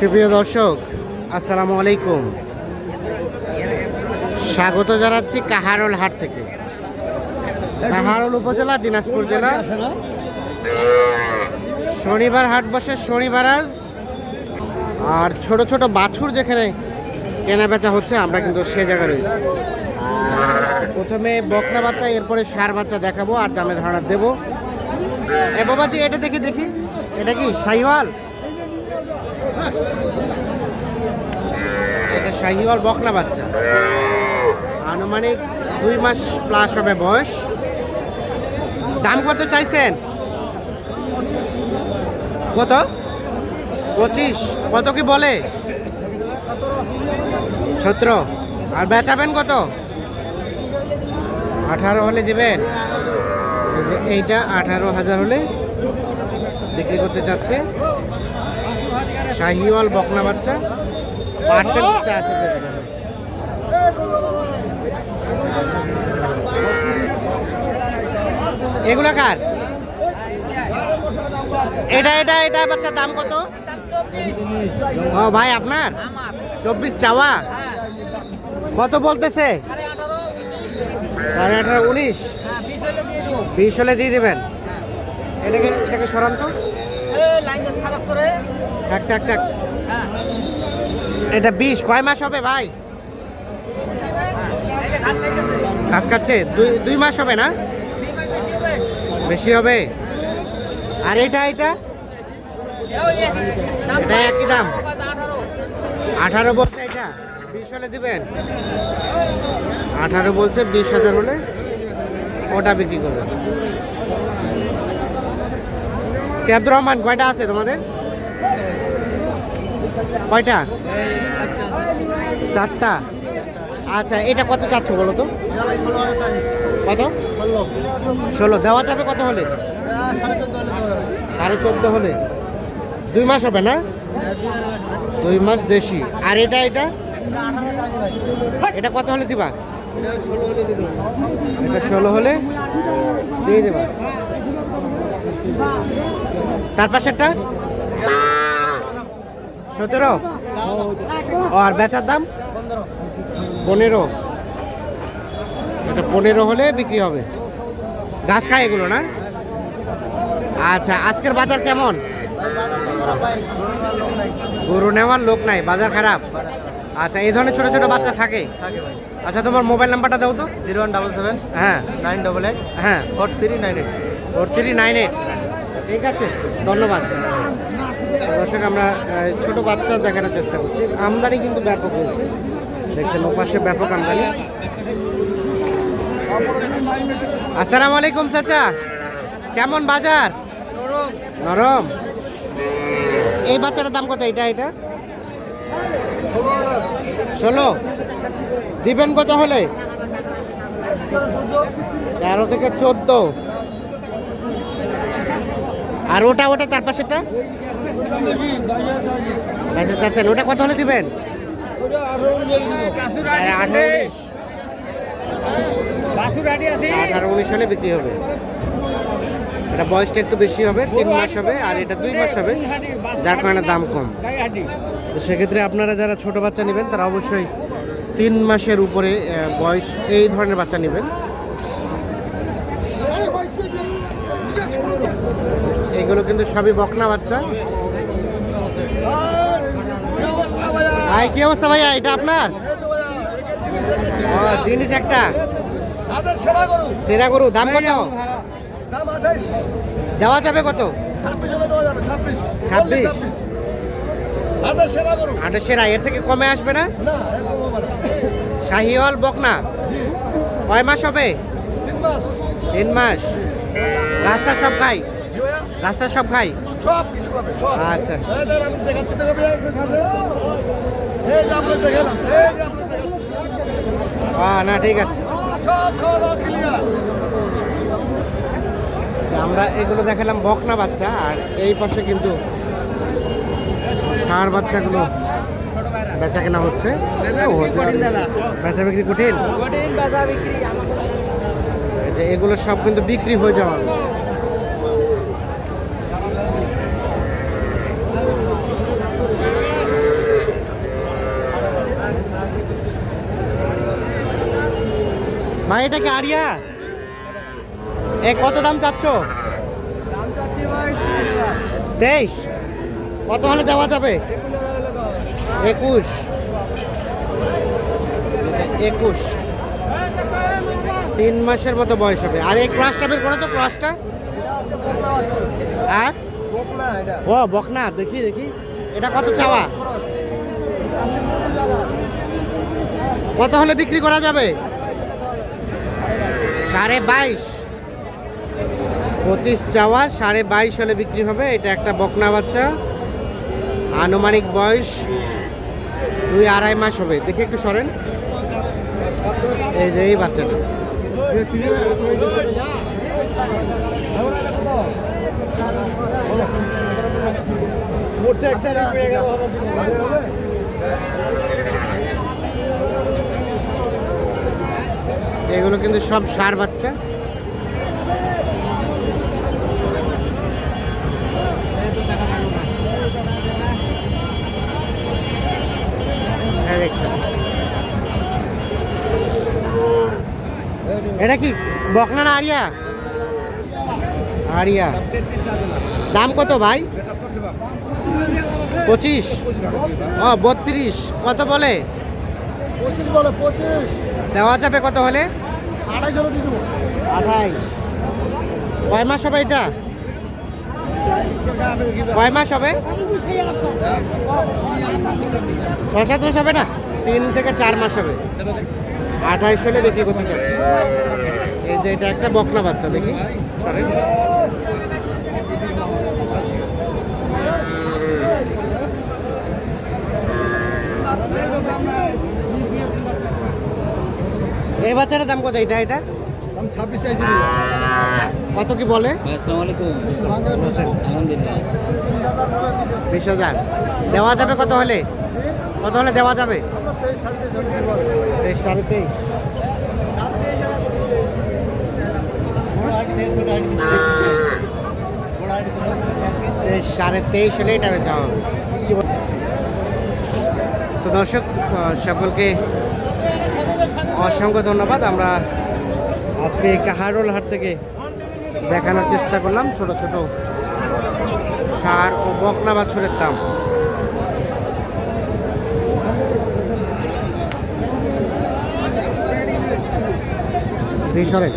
সুপ্রিয় দর্শক, আসসালামু আলাইকুম। স্বাগত জানাচ্ছি কাহারোল হাট থেকে। কাহারোল উপজেলা, দিনাজপুর জেলা। শনিবার হাট বসে, শনিবার আজ। আর ছোট ছোট বাছুর যেখানে কেনা বেচা হচ্ছে, আমরা কিন্তু সে জায়গায় রয়েছি। প্রথমে বকনা বাচ্চা, এরপরে ষাঁড় বাচ্চা দেখাবো আর দামে ধারণা দেবো। এ বাবাজি, এটা দেখি, এটা কি শাহিওয়াল? এটা শাহিওয়াল বকনা বাচ্চা, আনুমানিক 2 মাস প্লাস হবে বয়স। দাম কত চাইছেন? কত? 25। কত কি বলে? 17। আর বেচাবেন কত? 18 হলে দিবেন। এইটা 18,000 হলে বিক্রি করতে চাচ্ছে। শাহিওয়াল বকনা বাচ্চা, পার্সেন্টেজটা আছে। এগুলা কার? এটা বাচ্চার দাম কত? ও ভাই, আপনার 24 চাওয়া? কত বলতেছে? 18.5, 19, 20 হলে দিয়ে দেবেন। এটাকে সরান তো। থাক। এটা 20 কয় মাস হবে ভাই? ঘাস খাচ্ছে 2 মাস হবে না? বেশি হবে। আর এটা একই দাম, 18 বলছে। এটা 20 হলে দিবেন। 18 বলছে, 20,000 হলে ওটা বিক্রি করবেন। আব্দুর রহমান, কয়টা আছে তোমাদের? কয়টা? 4টা। আচ্ছা, এটা কত চাচ্ছ বলো তো? কত? 16 দেওয়া যাবে। কত হলে? 14.5 হলে। 2 মাস হবে না? 2 মাস দেশি। আর এটা কত হলে দিবা? এটা 16 হলে দিয়ে দেবা। তার পাশেরটা 17। আর বেচার দাম 15। এটা 15 হলে বিক্রি হবে। ঘাস খায় এগুলো না? আচ্ছা, আজকের বাজার কেমন? গরু নেওয়ার লোক নাই, বাজার খারাপ। আচ্ছা, এই ধরনের ছোট ছোট বাচ্চা থাকে? আচ্ছা, তোমার মোবাইল নাম্বারটা দাও তো। 0177 হ্যাঁ 988 হ্যাঁ 4398। 4398। ঠিক আছে, ধন্যবাদ। দর্শক, আমরা ছোট বাচ্চা দেখানোর চেষ্টা করছি। আমদানি কিন্তু ব্যাপক হয়েছে, দেখছেন ওপাশে ব্যাপক আমদানি। আসসালামু আলাইকুম চাচা, কেমন বাজার? নরম। এই বাচ্চাটার দাম কত? এটা 16 দিবেন। কত হলে? 13 থেকে 14। আর ওটা তার পাশেরটা চাচ্ছেন, ওটা কত হলে দিবেন? 18-19 হলে বিক্রি হবে। এটা বয়সটা একটু বেশি হবে, 3 মাস হবে। আর এটা 2 মাস হবে, যার কারণে দাম কম। তো সেক্ষেত্রে আপনারা যারা ছোট বাচ্চা নেবেন, তারা অবশ্যই 3 মাসের উপরে বয়স এই ধরনের বাচ্চা নেবেন। এগুলো কিন্তু সবই বকনা বাচ্চা। ভাই, কি অবস্থা ভাইয়া? এটা আপনার জিনিস একটা সেরা গরু। দাম কত? দেওয়া যাবে কত? 26। 28 সেরা। এর থেকে কমে আসবে না? শাহিওয়াল বকনা কয় মাস হবে? 3 মাস। রাস্তা সব খাই? আচ্ছা, না ঠিক আছে। আমরা এগুলো দেখালাম বকনা বাচ্চা। আর এই পাশে কিন্তু ষাঁড় বাচ্চাগুলো বেচা কেনা হচ্ছে। বেচা বিক্রি কঠিন। এগুলো সব কিন্তু বিক্রি হয়ে যাওয়ার। ভাই এটা কি আরিয়া? এ কত দাম চাচ্ছ? 23। কত হলে দেওয়া যাবে? 21। 21। 3 মাসের মতো বয়স হবে। আর এই ক্রসটা বের করো তো, ক্রসটা। আর ও বকনা, দেখি দেখি এটা কত চাওয়া? কত হলে বিক্রি করা যাবে? 22.5। 25 চাওয়া, 22.5 হলে বিক্রি হবে। এটা একটা বকনা বাচ্চা, আনুমানিক বয়স 2-2.5 মাস হবে। দেখি একটু সরেন। এই যে এই বাচ্চাটা, এগুলো কিন্তু সব ষাঁড় বাচ্চা। দেখছেন, এটা কি বকনা না আরিয়া? আরিয়া। দাম কত ভাই? 25। ও 32। কত বলে? 25 বলে। 25 দেওয়া যাবে কত হলে? 28 হলে দিয়ে দেবো। 28। কয় মাস হবে এটা? কয় মাস হবে? 6-7 মাস হবে না? 3 থেকে 4 মাস হবে। 28 হলে বিক্রি করতে চাচ্ছি। এই যে এটা একটা বকনা বাচ্চা, দেখি সরি। এই বাচ্চাটার দাম কত? এটা এটা দাম 26 চাইছি। কত কি বলে? আসসালামু আলাইকুম। আলহামদুলিল্লাহ। 20,000 দেওয়া যাবে কত হলে? কত হলে দেওয়া যাবে? 23-23.5। 23.5 হলে এটা যাওয়া হবে। তো দর্শক সকলকে অসংখ্য ধন্যবাদ। আমরা আজকে কাহারোল হাট থেকে দেখানোর চেষ্টা করলাম ছোট ছোট ষাঁড় ও বকনা বাছুরের দাম। সরেন।